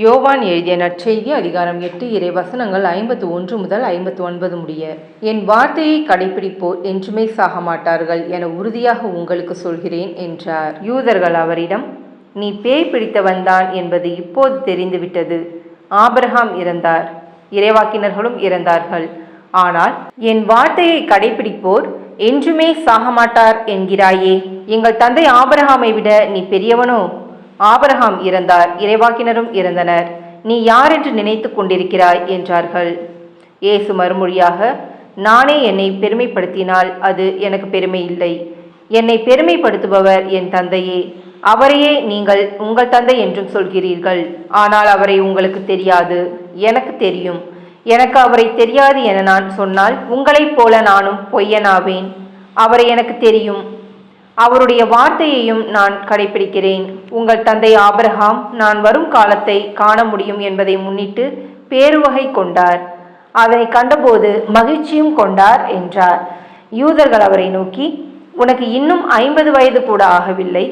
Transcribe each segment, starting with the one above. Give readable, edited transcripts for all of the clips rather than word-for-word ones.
யோவான் எழுதிய நற்செய்தி அதிகாரம் 8 இறைவசனங்கள் 51 முதல் 59 முடிய. என் வார்த்தையை கடைப்பிடிப்போர் என்றுமே சாக மாட்டார்கள் என உறுதியாக உங்களுக்கு சொல்கிறேன் என்றார். யூதர்கள் அவரிடம், நீ பேய் பிடித்தவன்தான் என்பது இப்போது தெரிந்துவிட்டது. ஆபிரகாம் இறந்தார், இறைவாக்கினர்களும் இறந்தார்கள். ஆனால் என் வார்த்தையை கடைப்பிடிப்போர் என்றுமே சாக மாட்டார் என்கிறாயே. எங்கள் தந்தை ஆபிரகாமை விட நீ பெரியவனோ? ஆபிரகாம் இறந்தார், இறைவாக்கினரும் இறந்தனர். நீ யார் என்று நினைத்து கொண்டிருக்கிறாய் என்றார்கள். இயேசு மறுமொழியாக, நானே என்னை பெருமைப்படுத்தினால் அது எனக்கு பெருமை இல்லை. என்னை பெருமைப்படுத்துபவர் என் தந்தையே. அவரையே நீங்கள் உங்கள் தந்தை என்றும் சொல்கிறீர்கள். ஆனால் அவரை உங்களுக்கு தெரியாது, எனக்கு தெரியும். எனக்கு அவரை தெரியாது என நான் சொன்னால் உங்களைப் போல நானும் பொய்யனாவேன். அவரை எனக்கு தெரியும், அவருடைய வார்த்தையையும் நான் கடைபிடிக்கிறேன். உங்கள் தந்தை ஆபிரகாம் நான் வரும் காலத்தை காண முடியும் என்பதை முன்னிட்டு பேருவகை கொண்டார். அதனை கண்டபோது மகிழ்ச்சியும் கொண்டார் என்றார். யூதர்கள் அவரை நோக்கி, உனக்கு இன்னும் 50 வயது கூட ஆகவில்லை,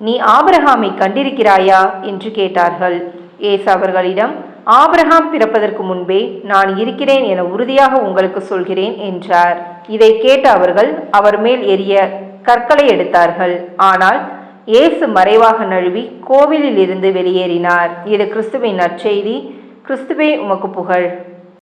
நீ ஆபிரகாமை கண்டிருக்கிறாயா என்று கேட்டார்கள். இயேசு அவர்களிடம், ஆபிரகாம் பிறப்பதற்கு முன்பே நான் இருக்கிறேன் என உறுதியாக உங்களுக்கு சொல்கிறேன் என்றார். இதை கேட்ட அவர்கள் அவர் மேல் எரிய கற்களை எடுத்தார்கள். ஆனால் இயேசு மறைவாக நழுவி கோவிலில் இருந்து வெளியேறினார். இது கிறிஸ்துவின் நற்செய்தி. கிறிஸ்துவே உமக்கு புகழ்.